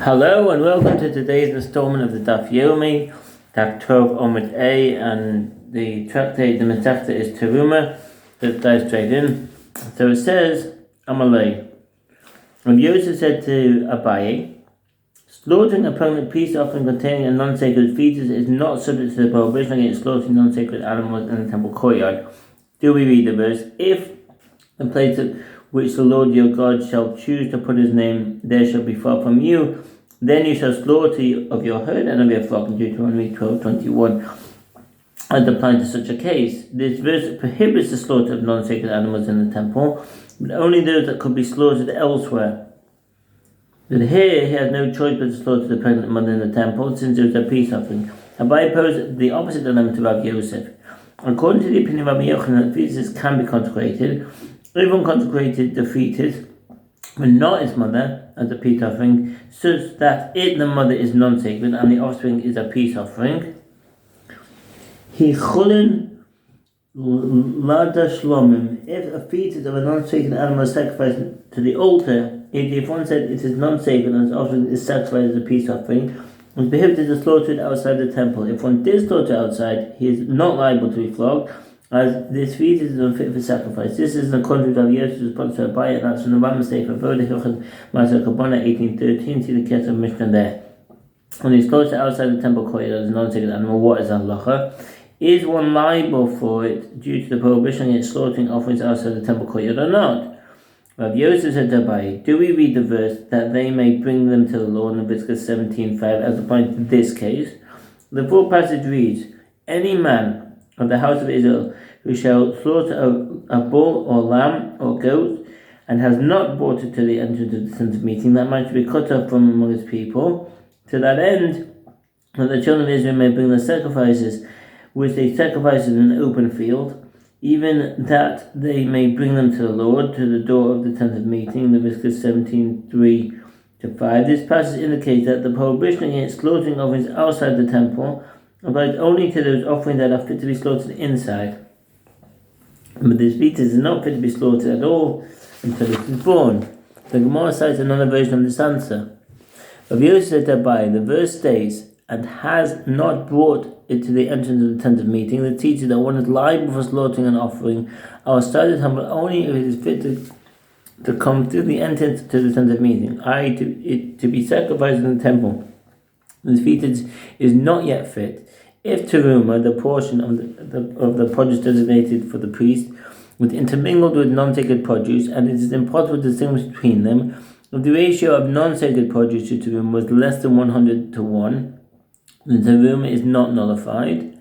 Hello and welcome to today's installment of the Daf Yomi, Daf 12 Omid A, and the tractate, the Masechta is Teruma. Let's dive straight in. So it says, Amalei. Rabbi Yosef said to Abaye, slaughtering a permanent peace offering containing a non-sacred fetus is not subject to the prohibition against slaughtering non-sacred animals in the temple courtyard. Do we read the verse? If the place which the Lord your God shall choose to put his name there shall be far from you, then you shall slaughter of your herd and of your flock, in Deuteronomy 12:21. As applied to such a case, this verse prohibits the slaughter of non-sacred animals in the temple, but only those that could be slaughtered elsewhere. But here he has no choice but to slaughter the pregnant mother in the temple, since it was a peace offering. Abai posed the opposite dilemma to Rabbi Yosef. According to the opinion of Rabbi Yochanan, fetuses can be consecrated. Even consecrated the fetus, but not its mother, as a peace offering, such that the mother is non-sacred and the offspring is a peace offering. He chulin lada shlomim. If a fetus of a non-sacred animal is sacrificed to the altar, if one said it is non-sacred and its offspring is sacrificed as a peace offering, it's prohibited to slaughter it outside the temple. If one did slaughter outside, he is not liable to be flogged, as this fetus is unfit for sacrifice. This is the contrary of Yosef's response to Abaye, and that's from the Rambam Sefer Voda Hilchot Ma'aser Kabbalah 18:13. See the case of Mishnah there. When he slaughters outside the temple courtyard as a non-sacred animal, what is halacha? Is one liable for it due to the prohibition against slaughtering offerings outside the temple courtyard or not? Rav Yosef said to Abaye, do we read the verse that they may bring them to the Lord in Leviticus 17:5 as applied to this case? The full passage reads, any man of the house of Israel who shall slaughter a bull or lamb or goat and has not brought it to the entrance of the tent of meeting, that man should be cut off from among his people, to that end that the children of Israel may bring their sacrifices which they sacrifice in an open field, even that they may bring them to the Lord, to the door of the tent of meeting. Leviticus 17:3-5. This passage indicates that the prohibition against slaughtering offerings outside the temple applies only to those offerings that are fit to be slaughtered inside. But this fetus is not fit to be slaughtered at all until it is born. The Gemara cites another version of this answer. Rabbi Yosef said to Abaye, the verse states, and has not brought it to the entrance of the tent of meeting, that teaches that one is liable for slaughtering an offering outside the temple only if it is fit to come through the entrance to the tent of meeting, i.e. to be sacrificed in the temple. This fetus is not yet fit. If teruma, the portion of the produce designated for the priest, was intermingled with non-sacred produce, and it is impossible to distinguish between them, if the ratio of non-sacred produce to teruma was less than 100-1, the teruma is not nullified,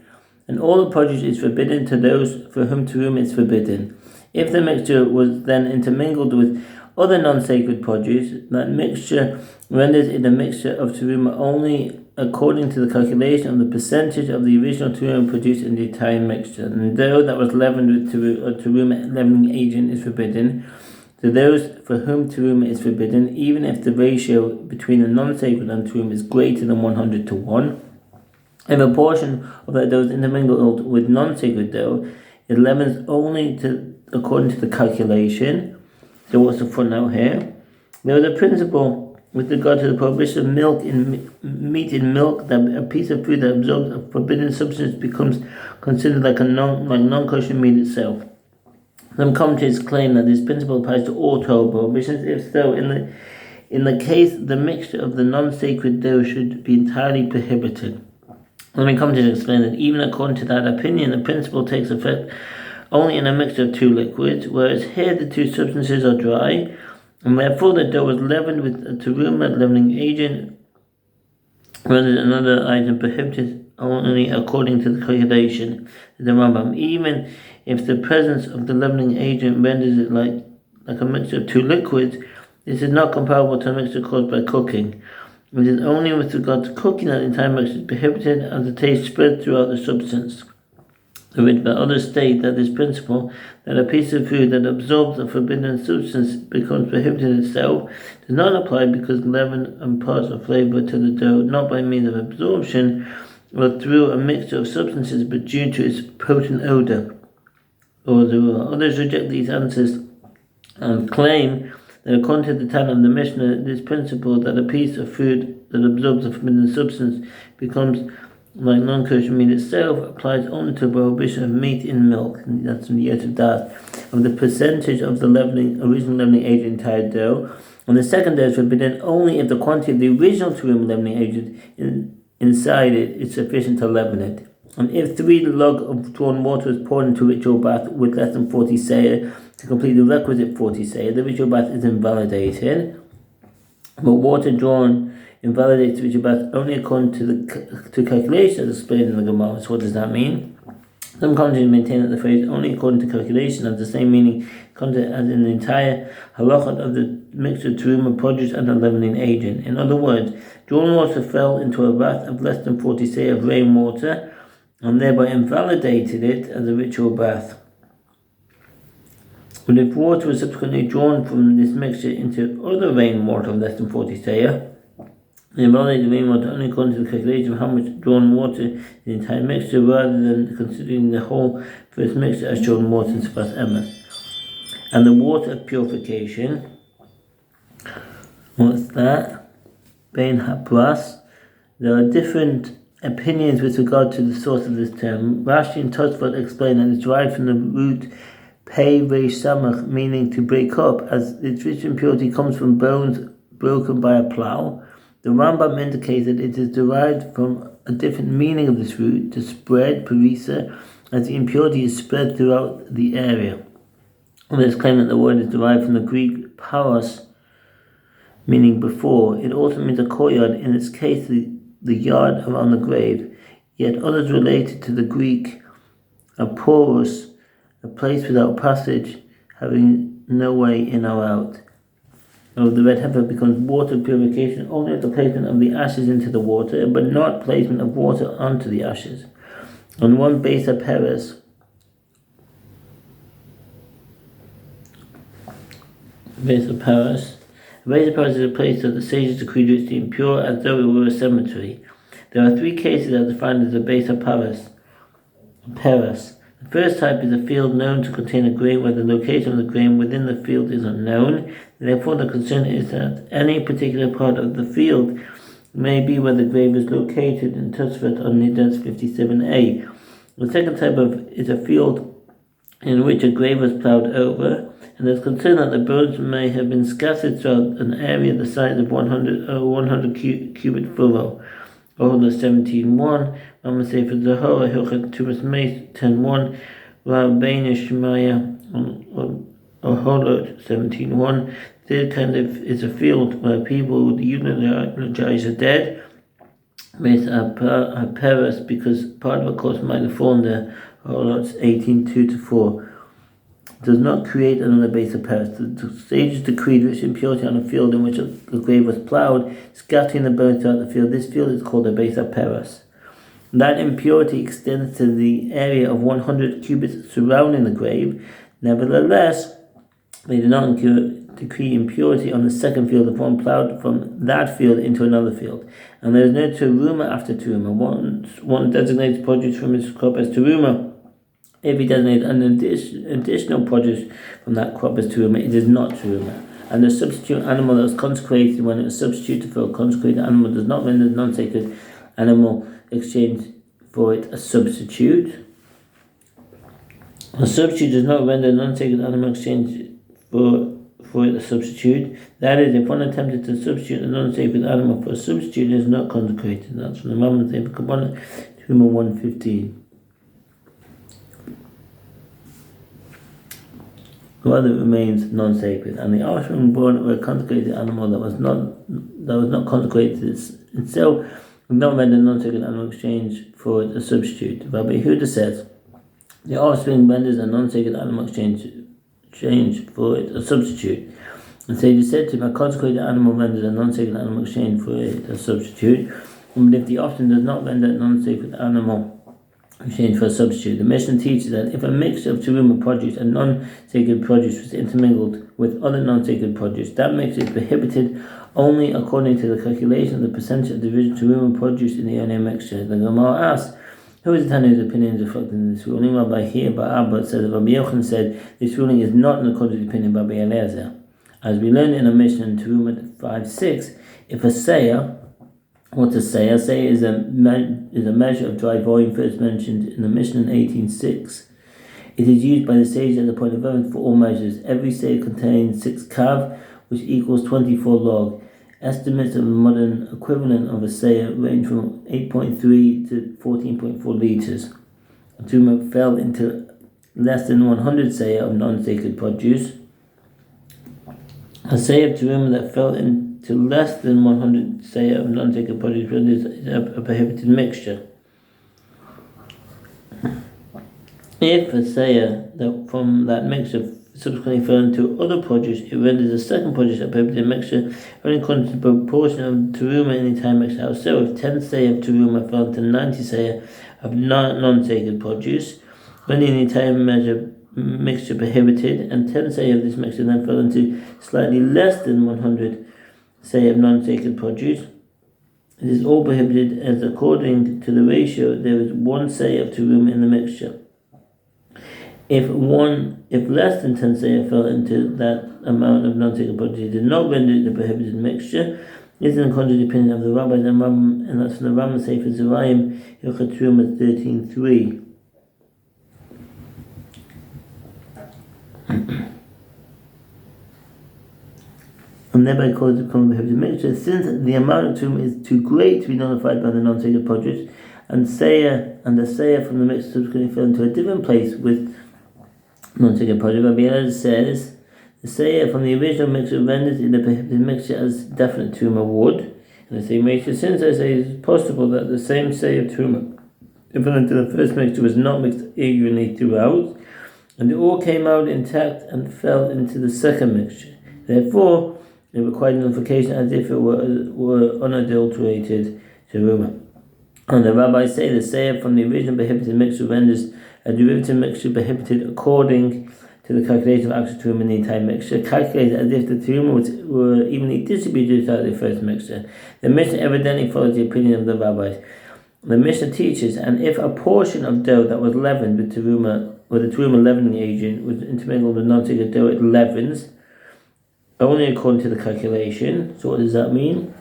and all the produce is forbidden to those for whom teruma is forbidden. If the mixture was then intermingled with other non-sacred produce, that mixture renders it a mixture of teruma only according to the calculation of the percentage of the original teruma produced in the entire mixture. And dough that was leavened with teruma leavening agent is forbidden to those for whom teruma is forbidden, even if the ratio between the non-sacred and teruma is greater than 100-1. If a portion of that dough is intermingled with non-sacred dough, it leavens only according to the calculation. So what's the footnote here? There is a principle with regard to the prohibition of meat in milk, that a piece of food that absorbs a forbidden substance becomes considered like non-kosher meat itself. Some commentators claim that this principle applies to all 12 prohibitions. If so, in the case, the mixture of the non-sacred dough should be entirely prohibited. Some commentators explain that even according to that opinion, the principle takes effect only in a mixture of two liquids, whereas here the two substances are dry, and therefore the dough was leavened with a teruma leavening agent, renders another item prohibited only according to the calculation of the Rambam. Even if the presence of the leavening agent renders it like a mixture of two liquids, this is not comparable to a mixture caused by cooking. It is only with regard to cooking that the entire mixture is prohibited, as the taste spreads throughout the substance. But others state that this principle, that a piece of food that absorbs a forbidden substance becomes prohibited itself, does not apply because leaven imparts a flavor to the dough, not by means of absorption, or through a mixture of substances, but due to its potent odor. Others reject these answers and claim that according to the Tana of the Mishnah, this principle that a piece of food that absorbs a forbidden substance becomes like non-kosher meat itself applies only to prohibition of meat in milk. And that's from the Yet of Das, of the percentage of the original leavening agent in entire dough. And the second dough is forbidden only if the quantity of the original teruma leavening agent inside it is sufficient to leaven it. And if 3 log of drawn water is poured into a ritual bath with less than 40 seah to complete the requisite 40 seah, the ritual bath is invalidated. But water drawn invalidates the ritual bath only according to calculation as explained in the Gemara. So what does that mean? Some commentators maintain that the phrase only according to calculation has the same meaning as in the entire halachot of the mixture of teruma, produce, and a leavening agent. In other words, drawn water fell into a bath of less than 40 seah of rainwater and thereby invalidated it as a ritual bath. But if water was subsequently drawn from this mixture into other rainwater of less than 40 seah, they invalidate the rainwater only according to the calculation of how much drawn water in the entire mixture rather than considering the whole first mixture as drawn water in Sfas Emes. And the water of purification, what's that? Bein hapras. There are different opinions with regard to the source of this term. Rashi and Tosfot explain that it's derived from the root pei reish samach, meaning to break up, as its rich impurity comes from bones broken by a plough. The Rambam indicates that it is derived from a different meaning of this root, to spread, parisa, as the impurity is spread throughout the area. Others claim that the word is derived from the Greek paros, meaning before. It also means a courtyard, in its case the yard around the grave. Yet others relate it to the Greek aporos, a place without passage, having no way in or out. The red heifer becomes water purification only at the placement of the ashes into the water, but not placement of water onto the ashes. On one base of Paris, a base of Paris is a place that the sages decreed rich the impure as though it were a cemetery. There are 3 cases that are defined as a base of Paris. The first type is a field known to contain a grave where the location of the grave within the field is unknown. Therefore, the concern is that any particular part of the field may be where the grave is located in Tosfot on Nidas 57a. The second type is a field in which a grave was ploughed over, and there's concern that the bones may have been scattered throughout an area the size of 100 cubit furrow. Ohola 17.1, Rama Sefer Zahora, Hilchat Tumas Meis 10.1, Rabbeinu Shemaya, Ohola 17.1. This kind of is a field where people would eulogize the dead, based on Paris, because part of a corpse might have fallen there. Ohola 18.2-4. Does not create another base of Paris. The sages decreed rich impurity on a field in which a grave was ploughed, scattering the bones throughout the field. This field is called a base of Paris. That impurity extends to the area of 100 cubits surrounding the grave. Nevertheless, they did not decree impurity on the second field of one ploughed from that field into another field. And there is no teruma after teruma. Once one designates produce from his crop as teruma, if he designates an additional produce from that crop as teruma, it is not teruma. And the substitute animal that was consecrated when it was substituted for a consecrated animal does not render the non-sacred animal exchange for it a substitute. A substitute does not render a non-sacred animal exchange for it a substitute. That is, if one attempted to substitute a non-sacred animal for a substitute, it is not consecrated. That's from the Mammoth Sefer Kabbalah, Teruma 115. Rather, it remains non-sacred, and the offspring born of a consecrated animal that was not consecrated itself would not render a non-sacred animal exchange for it a substitute. Rabbi Yehuda says the offspring renders a non-sacred animal exchange for it a substitute. And so he said to him, a consecrated animal renders a non-sacred animal exchange for it a substitute. But if the offspring does not render a non-sacred animal exchange for a substitute, the Mishnah teaches that if a mixture of teruma produce and non-sacred produce was intermingled with other non-sacred produce, that mixture is prohibited only according to the calculation of the percentage of the original teruma produce in the earlier mixture. The Gemara asks, who is the Tana whose opinion is reflected in this ruling? Rabbi here, Abba says, Rabbi Yochanan said, this ruling is not in accordance with the opinion of Rabbi Eliezer. As we learned in a Mishnah in Teruma 5:6, if a seah, what's a seah? A seah is a measure of dry volume first mentioned in the Mishnah in 18:6. It is used by the sage as a point of reference for all measures. Every seah contains 6 kav, which equals 24 log. Estimates of the modern equivalent of a seah range from 8.3 to 14.4 liters. Teruma fell into less than 100 seah of non-sacred produce. A seah of teruma that fell into less than 100 seah of non-sacred produce is a prohibited mixture. If a seah that from that mixture subsequently fell into other produce, it renders the second produce a prohibited mixture only according to the proportion of teruma in the entire mixture. So if 10 seah of teruma fell into 90 seah of non-sacred produce, rendering the entire mixture prohibited, and 10 seah of this mixture then fell into slightly less than 100 seah of non-sacred produce, it is all prohibited, as according to the ratio there is 1 seah of teruma in the mixture. If less than 10 seah fell into that amount of non-sacred produce, it did not render it a prohibited mixture. This is according to the opinion of the rabbis, and that's from the Rambam Sefer Zerayim, Hilchot Teruma 13:3. And thereby cause it become a prohibited mixture, since the amount of teruma is too great to be nullified by the non-sacred produce, and the seah from the mixture subsequently fell into a different place with non-sacred produce. Rabbi Elazar says the seah from the original mixture renders it a prohibited mixture as definite teruma would. In the same ratio, since I say it is possible that the same seah of teruma equivalent to the first mixture was not mixed evenly throughout, and it all came out intact and fell into the second mixture. Therefore, it required nullification as if it were unadulterated teruma. And the rabbis say the seah from the original prohibited mixture renders a derivative mixture prohibited according to the calculation of actual teruma in the entire mixture, calculated as if the teruma were evenly distributed throughout the first mixture. The Mishnah evidently follows the opinion of the rabbis. The Mishnah teaches, and if a portion of dough that was leavened with teruma, or the teruma leavening agent was intermingled with non-sacred dough, it leavens only according to the calculation. So what does that mean?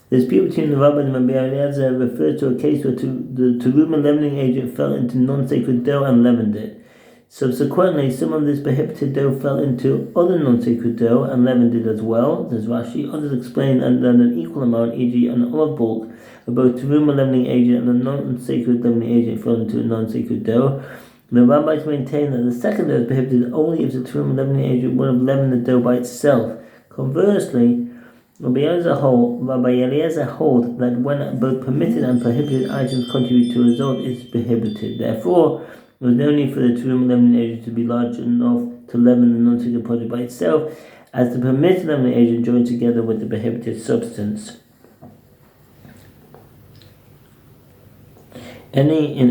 The dispute between the Rabbi and Rabbi Eliezer refers to a case where the teruma leavening agent fell into non-sacred dough and leavened it. Subsequently, some of this prohibited dough fell into other non-sacred dough and leavened it as well, says Rashi. Others explain that an equal amount, e.g. an olive bulk, of both teruma leavening agent and a non-sacred leavening agent fell into a non-sacred dough. The rabbis maintain that the second dough is prohibited only if the teruma leavening agent would have leavened the dough by itself. Conversely, Rabbi Eliezer holds that when both permitted and prohibited items contribute to a result, it is prohibited. Therefore, there was no need for the teruma leavening agent to be large enough to leaven the non-sacred product by itself, as the permitted leavening agent joins together with the prohibited substance. In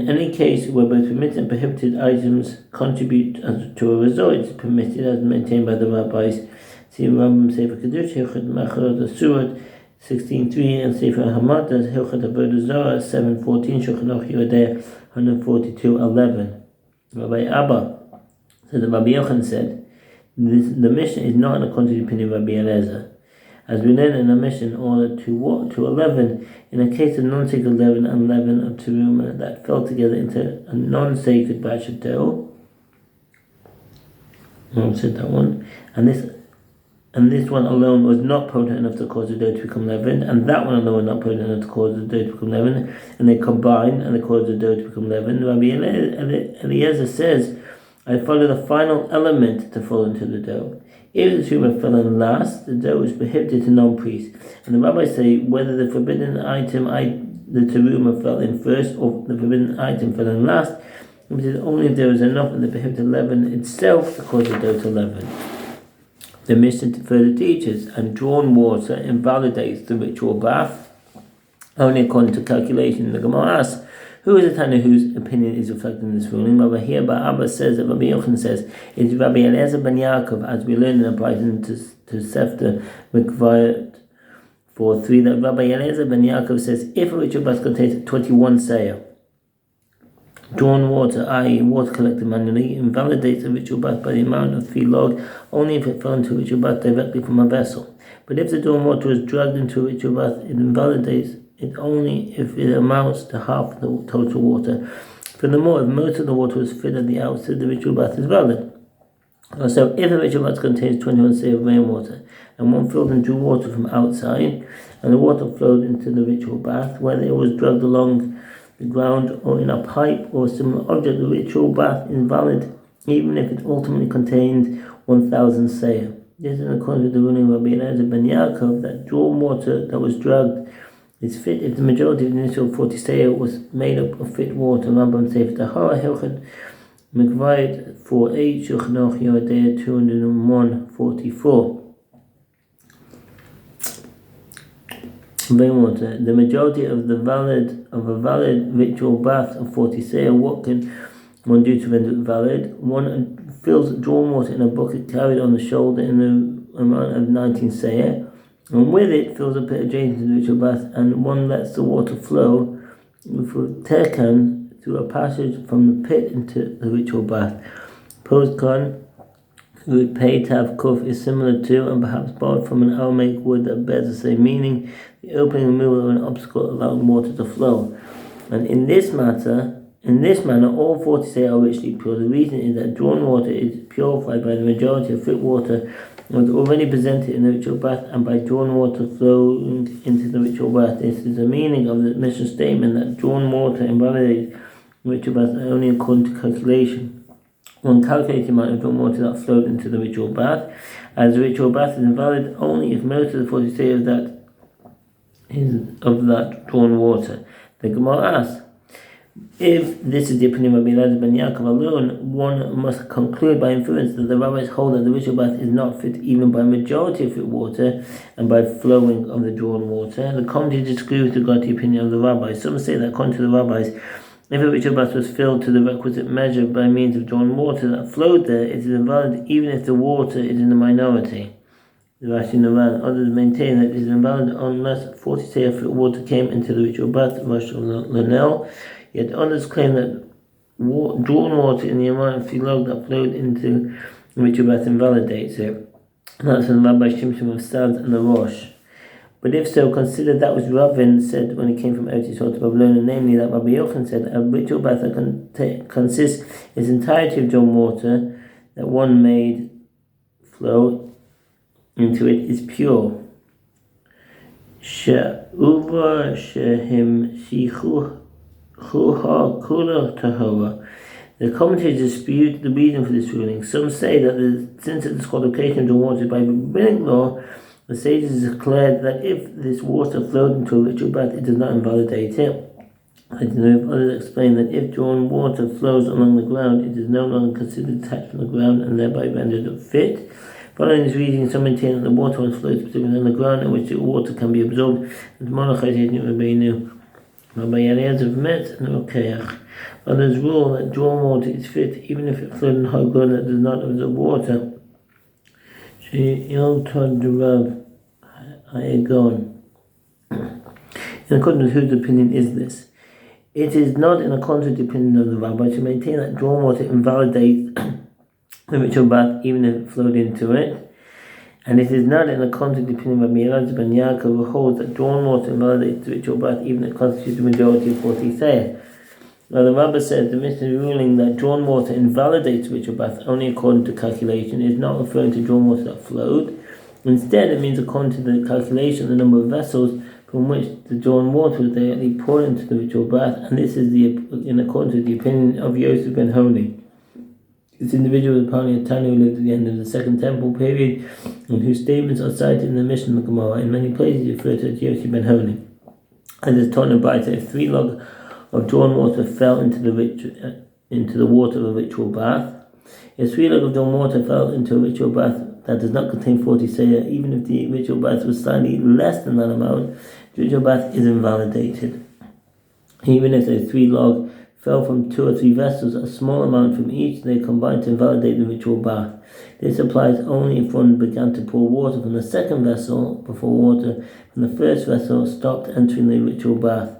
any case where both permitted and prohibited items contribute to a result, it is permitted, as maintained by the rabbis. See Rambam Sefer Kedush, Hilchot Mechalot Asurat 16:3, and Sefer Hamadas, Hilchot Avodah Zarah 7:14, Shulchan Aruch Yodea 142:11. Rabbi Abba said that Rabbi Yochanan said, the Mishnah is not in accordance with the opinion of Rabbi Eliezer. As we learn in the Mishnah, in order to 11, in a case of non-sacred leaven and leaven of teruma that fell together into a non-sacred batch of dough. I said that one, and this one alone was not potent enough to cause the dough to become leavened, and that one alone was not potent enough to cause the dough to become leavened, and they combine and they cause the dough to become leavened. Rabbi Eliezer says, I follow the final element to fall into the dough. If the teruma fell in last, the dough is prohibited to non-priests. And the rabbis say whether the forbidden item, the teruma, fell in first or the forbidden item fell in last, it is only if there is enough of the prohibited leaven itself to cause the dough to leaven. The Mishnah further teaches, and drawn water invalidates the ritual bath only according to calculation. The Gemara asks, who is the Tana whose opinion is reflected in this ruling? Rabbi here, Abba says that Rabbi Yochanan says it's Rabbi Eliezer ben Yaakov, as we learn in the Brighton to Sefta Mikvayot 4:3, that Rabbi Eliezer ben Yaakov says if a ritual bath contains 21 seah Drawn water, i.e. water collected manually, invalidates a ritual bath by the amount of 3 log only if it fell into a ritual bath directly from a vessel. But if the drawn water was dragged into a ritual bath, it invalidates it only if it amounts to half the total water. Furthermore, if most of the water was filled at the outset, the ritual bath is valid. Also, if a ritual bath contains 21 seah of rainwater, and one filled and drew water from outside, and the water flowed into the ritual bath, whether it was dragged along the ground or in a pipe or a similar object, the ritual bath is valid even if it ultimately contained 1,000 seah. This is according to the ruling of Rabbi Eliezer ben Yaakov that drawn water that was dragged is fit if the majority of the initial 40 seah was made up of fit water. Rambam Sefer Tahara Hilchot Mikvayit 4.8 Shulchan Aruch Yerodea 201.44. Rainwater. The majority of a valid ritual bath of 40 seah. What can one do to render it valid? One fills drawn water in a bucket carried on the shoulder in the amount of 19 seah, and with it fills a pit adjacent to the ritual bath, and one lets the water flow with a terkan through a passage from the pit into the ritual bath. Postcon would pay to have kuf is similar to and perhaps borrowed from an Aramaic word that bears the same meaning, the opening and removal of an obstacle allowing water to flow. And in this manner, all 40 seah are richly pure. The reason is that drawn water is purified by the majority of fit water that was already presented in the ritual bath and by drawn water flowing into the ritual bath. This is the meaning of the mission statement that drawn water invalidates the ritual bath only according to calculation. One calculates the amount of drawn water that flowed into the ritual bath, as the ritual bath is invalid only if most of the 40 seah of that drawn water. The Gemara asks, if this is the opinion of Rabbi Eliezer ben Yaakov alone, one must conclude by inference that the rabbis hold that the ritual bath is not fit even by majority of fit water and by flowing of the drawn water. The commentators disagree with regard to the opinion of the rabbis. Some say that according to the rabbis, if a ritual bath was filled to the requisite measure by means of drawn water that flowed there, it is invalid even if the water is in the minority. The Rashi Naran. Others maintain that it is invalid unless 40 seah of fit water came into the ritual bath, Rosh Lanel. Yet others claim that drawn water in the amount of filog that flowed into the ritual bath invalidates it. That's from Rabbi Shimshon of Steinsaltz and the Rosh. But if so, consider that which Ravin said when he came from Eretz Yisrael to Babylon, namely that Rabbi Yochanan said a ritual bath that consists in its entirety of drawn water that one made flow into it is pure. She'uva shehim shichu kula tahora. The commentators dispute the reason for this ruling. Some say that since the disqualification of drawn water by rabbinic law, the sages declared that if this water flowed into a ritual bath, it does not invalidate it. I don't know if others explain that if drawn water flows along the ground, it is no longer considered detached from the ground and thereby rendered unfit. Following this reasoning, some maintain that the water once flows specifically on the ground in which the water can be absorbed, and Rabbi Eliezer met and Rokeach. Others rule that drawn water is fit even if it flowed in high ground that does not absorb water. In accordance with whose opinion is this? It is not in accordance with the opinion of the rabbis to maintain that drawn water invalidates the ritual bath even if it flowed into it, and it is not in accordance with the opinion of Rabbi Eliezer ben Yaakov, who holds that drawn water invalidates the ritual bath even if it constitutes the majority of 40 seah. Now the Rabbah says the Mishnah ruling that drawn water invalidates ritual bath only according to calculation is not referring to drawn water that flowed. Instead, it means according to the calculation of the number of vessels from which the drawn water was directly poured into the ritual bath, and this is in accordance with the opinion of Yosef ben Honi. This individual was apparently a Tanu who lived at the end of the Second Temple period, and whose statements are cited in the Mishnah and the Gemara. In many places, referred to as Yosef ben Honi. As is taught in the Brayta, if 3 log of drawn water fell into the water of a ritual bath. If 3 log of drawn water fell into a ritual bath that does not contain 40 seah, even if the ritual bath was slightly less than that amount, the ritual bath is invalidated. Even if the 3 log fell from 2 or 3 vessels, a small amount from each, they combine to invalidate the ritual bath. This applies only if one began to pour water from the second vessel before water from the first vessel stopped entering the ritual bath.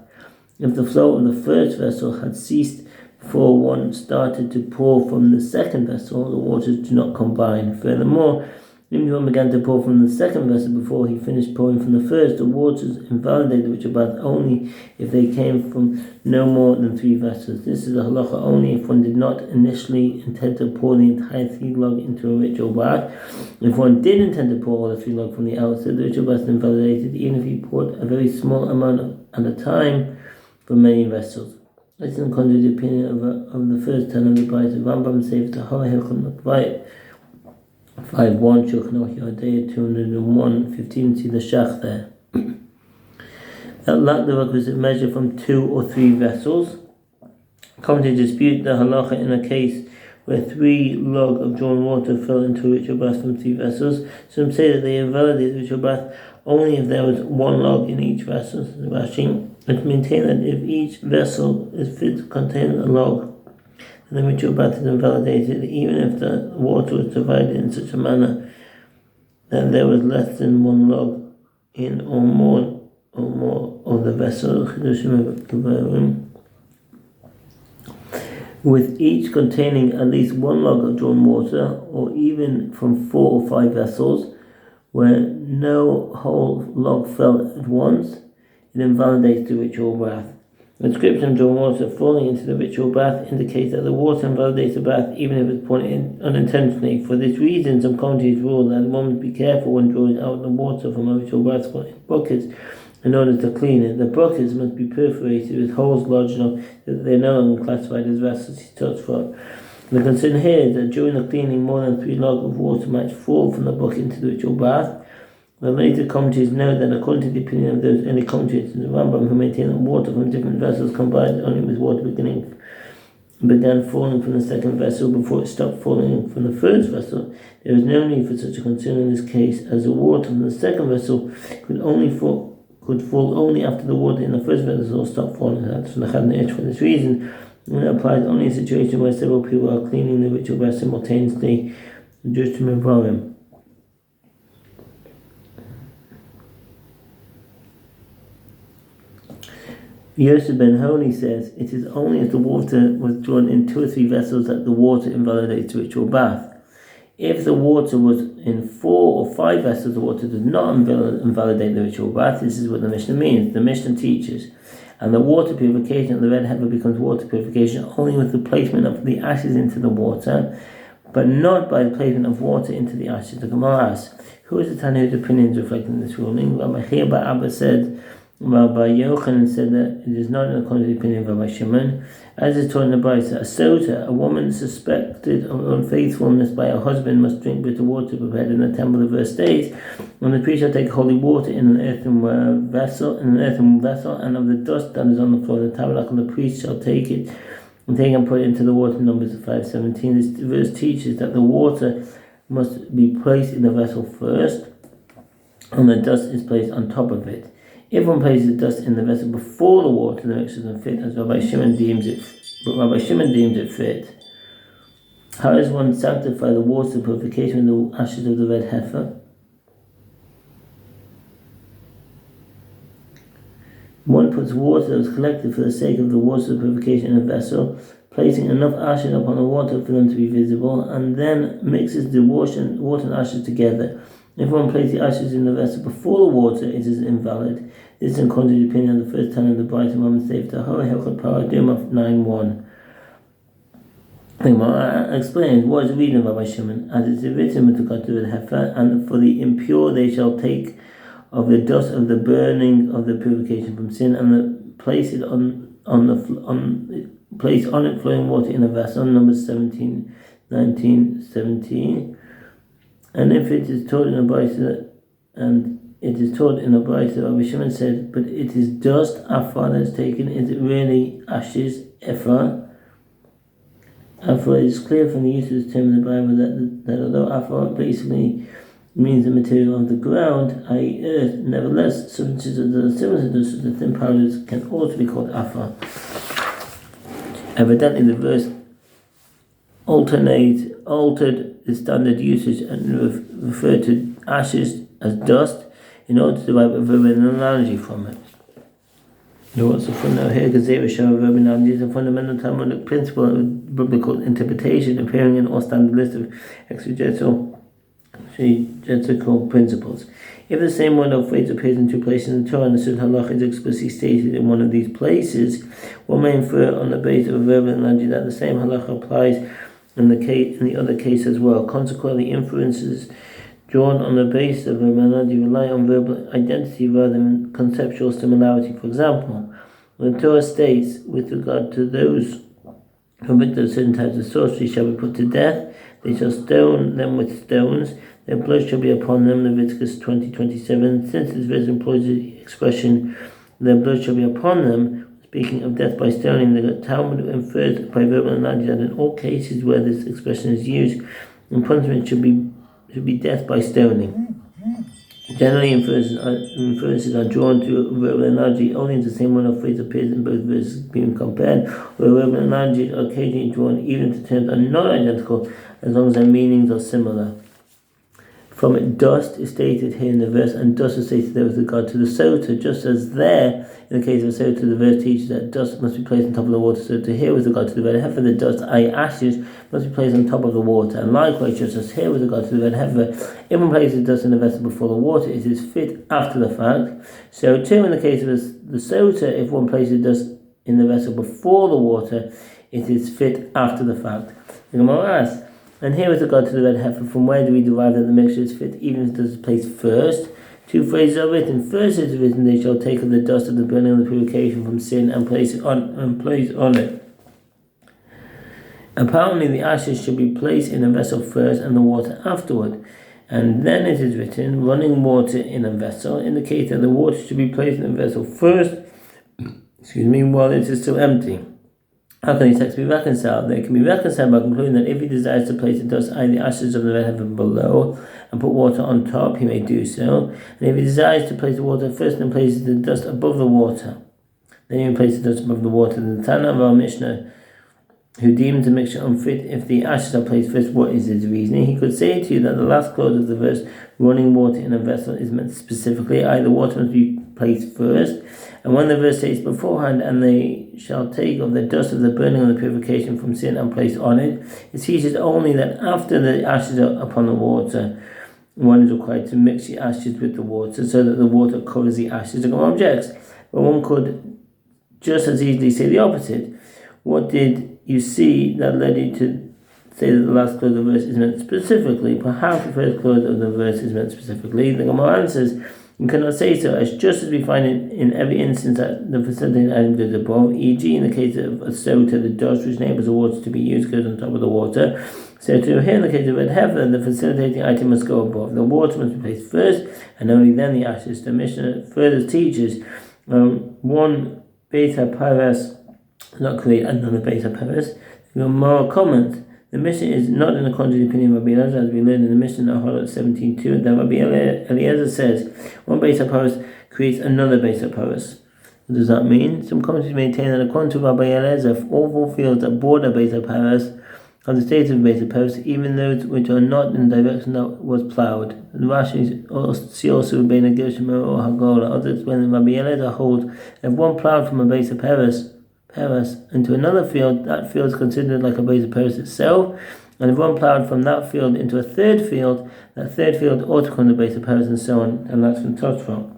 If the flow of the first vessel had ceased before one started to pour from the second vessel, the waters do not combine. Furthermore, even if one began to pour from the second vessel before he finished pouring from the first, the waters invalidate the ritual bath only if they came from no more than 3 vessels. This is a halacha only if one did not initially intend to pour the entire 3 log into a ritual bath. If one did intend to pour all the 3 log from the outset, the ritual bath is invalidated even if he poured a very small amount at a time from many vessels. This is according to the opinion of the first 10 of the Bais. Rambam says to Hilchon Bait 5.1, Shulchan Aruch Yodea 201.15. See the Shach there. That lacked the requisite measure from 2 or 3 vessels. Commentators dispute the halacha in a case where 3 log of drawn water fell into a ritual bath from 3 vessels. Some say that they invalidate the ritual bath only if there was 1 log in each vessel. Rashi, it's maintained that if each vessel is fit to contain a log, the ritual bath is invalidated, even if the water was divided in such a manner that there was less than 1 log in or more of the vessel. With each containing at least 1 log of drawn water, or even from 4 or 5 vessels, where no whole log fell at once, it invalidates the ritual bath. The description of drawn water falling into the ritual bath indicates that the water invalidates the bath even if it's poured in unintentionally. For this reason, some commentators rule that one must be careful when drawing out the water from a ritual bath in buckets in order to clean it. The buckets must be perforated with holes large enough that they are no longer classified as vessels he touched from. The concern here is that during the cleaning, more than 3 logs of water might fall from the bucket into the ritual bath. The later commentators note that according to the opinion of those early commentators in the Rambam who maintain that water from different vessels combined only with water began falling from the second vessel before it stopped falling from the first vessel, there is no need for such a concern in this case, as the water from the second vessel could fall only after the water in the first vessel stopped falling. That's from the Chad. For this reason, it applies only in a situation where several people are cleaning the ritual bath simultaneously, just to Mevarim. Yosef ben Honi says, it is only if the water was drawn in 2 or 3 vessels that the water invalidates the ritual bath. If the water was in 4 or 5 vessels, the water does not invalidate the ritual bath. This is what the Mishnah means. The Mishnah teaches, and the water purification of the red heifer becomes water purification only with the placement of the ashes into the water, but not by the placement of water into the ashes. The Gemara asks, who is the Tana whose opinion is reflecting this ruling? Rabbi Chiya bar Abba said, Rabbi Yochanan said that it is not in accordance with the opinion of Rabbi Shimon. As is taught in the Brisa, a sota, a woman suspected of unfaithfulness by her husband, must drink bitter water prepared in the temple. The verse states, when the priest shall take holy water in an earthen vessel, and of the dust that is on the floor of the tabernacle, the priest shall take it and put it into the water. Numbers 5:17. This verse teaches that the water must be placed in the vessel first, and the dust is placed on top of it. If one places the dust in the vessel before the water, the mixture doesn't fit, as Rabbi Shimon deems it fit. How does one sanctify the water purification with the ashes of the red heifer? One puts water that was collected for the sake of the water purification in a vessel, placing enough ashes upon the water for them to be visible, and then mixes the water and ashes together. If one places the ashes in the vessel before the water, it is invalid. This is according to the opinion of the first 10 of the Brisa Mom Seif Tahor Hilchot Paradim of 9.1. I explained what is the reading of Rabbi Shimon, as it is written with regard to the heifer, and for the impure they shall take of the dust of the burning of the purification from sin, and place it place on it flowing water in a vessel. Numbers 17, 19, 17. And if it is taught in a Brisa, Rabbi Shimon said, but it is dust afar that is taken. Is it really ashes, ephah? Afar is clear from the use of this term in the Bible that although afar basically means the material of the ground, i.e. earth, nevertheless substances that are similar to the thin powders can also be called afar. Evidently the verse altered the standard usage and referred to ashes as dust in order to derive a verbal analogy from it. What's the footnote here? Is a fundamental Talmudic principle of biblical interpretation appearing in all standard list of exegetical principles. If the same word or phrase appears in two places in the Torah and a certain halach is explicitly stated in one of these places, one may infer on the basis of a verbal analogy that the same halach applies in the other case as well. Consequently, inferences drawn on the basis of a analogy rely on verbal identity rather than conceptual similarity. For example, when the Torah states, with regard to those convicted of certain types of sorcery shall be put to death, they shall stone them with stones, their blood shall be upon them, Leviticus 20:27. Since this verse employs the expression, their blood shall be upon them, speaking of death by stoning, the Talmud infers by verbal analogy that in all cases where this expression is used, the punishment should be death by stoning. Generally, inferences are drawn to a verbal analogy only if the same one or phrase appears in both verses being compared, where verbal analogies are occasionally drawn even if the terms are not identical, as long as their meanings are similar. From it, dust is stated here in the verse, and dust is stated there with regard to the sota, just as there, in the case of a sota, the verse teaches that dust must be placed on top of the water. So to here with regard to the red heifer, the dust, i.e. ashes, must be placed on top of the water. And likewise, just as here with regard to the red heifer, if one places dust in the vessel before the water, it is fit after the fact. So too in the case of the sota, if one places dust in the vessel before the water, it is fit after the fact. The Gemara asks, and here with regard to the red heifer, from where do we derive that the mixture is fit even if it is placed first? Two phrases are written. First it is written, they shall take of the dust of the burning and the purification from sin and place on it. Apparently the ashes should be placed in a vessel first and the water afterward. And then it is written, running water in a vessel, indicates that the water should be placed in a vessel first, while it is still empty. How can these texts be reconciled? They can be reconciled by concluding that if he desires to place the dust, i.e. the ashes of the red heifer below, and put water on top, he may do so. And if he desires to place the water first and places the dust above the water, then he may place the dust above the water. The Tana of our Mishnah, who deems the mixture unfit if the ashes are placed first, what is his reasoning? He could say to you that the last clause of the verse, running water in a vessel, is meant specifically, i.e. the water must be placed first. And when the verse says beforehand, and they shall take of the dust of the burning and the purification from sin and place on it, it teaches only that after the ashes are upon the water, one is required to mix the ashes with the water so that the water covers the ashes. The Gemara objects, but one could just as easily say the opposite. What did you see that led you to say that the last clause of the verse is meant specifically? Perhaps the first clause of the verse is meant specifically. The Gemara answers, you cannot say so, as just as we find in every instance that the facilitating item goes above, e.g. in the case of a sota, the dust which enables the water to be used goes on top of the water. So too here in the case of red heifer, the facilitating item must go above. The water must be placed first, and only then the ashes. The Mishnah further teaches one beta paras not create another beta paras. The Gemara comment, the Mishnah is not in the contrary opinion of Rabbi Eliezer, as we learned in the Mishnah in 17:2, that Rabbi Eliezer says one base of paras creates another base of paras. What does that mean? Some commentators maintain that according to Rabbi Eliezer, all 4 fields that border base of paras have the status of base of paras, even those which are not in the direction that was ploughed. The Rashi see also Rabbeinu Gershom or Hagolah. Others, when Rabbi Eliezer holds, if one ploughed from a base of paras into another field, that field is considered like a base of paras itself, and if one ploughed from that field into a third field, that third field ought to become the base of paras, and so on, and that's from Tosfot.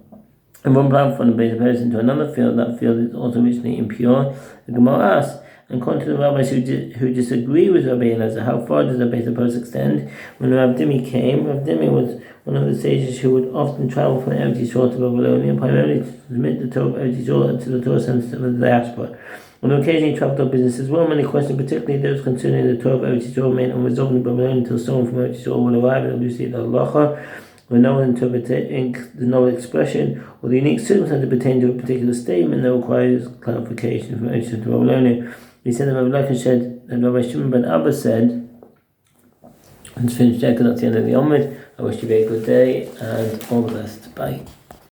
If one ploughed from the base of paras into another field, that field is also richly impure. The Gemara asks, and according to the rabbis who disagree with Rabbi Eliezer, how far does the base of paras extend? When Rav Dimi came, Rav Dimi was one of the sages who would often travel from Eretz Yisrael to Babylonia, primarily to submit the Torah of Eretz Yisrael to the Torah centers of the diaspora. On occasion he travelled on business as well. Many questions, particularly those concerning the Torah of Eretz Yisrael, remained unresolved in Babylonia until someone from Eretz Yisrael would arrive and elucidate the halacha, with no interpretation, the no expression, or the unique circumstances pertaining to a particular statement that requires clarification from Eretz Yisrael to Babylonia. He said that Rabbi Lecher said, and Rabbi Shimon ben Abba said, let's finish there because that's the end of the Omid. I wish you a very good day and all the best. Bye.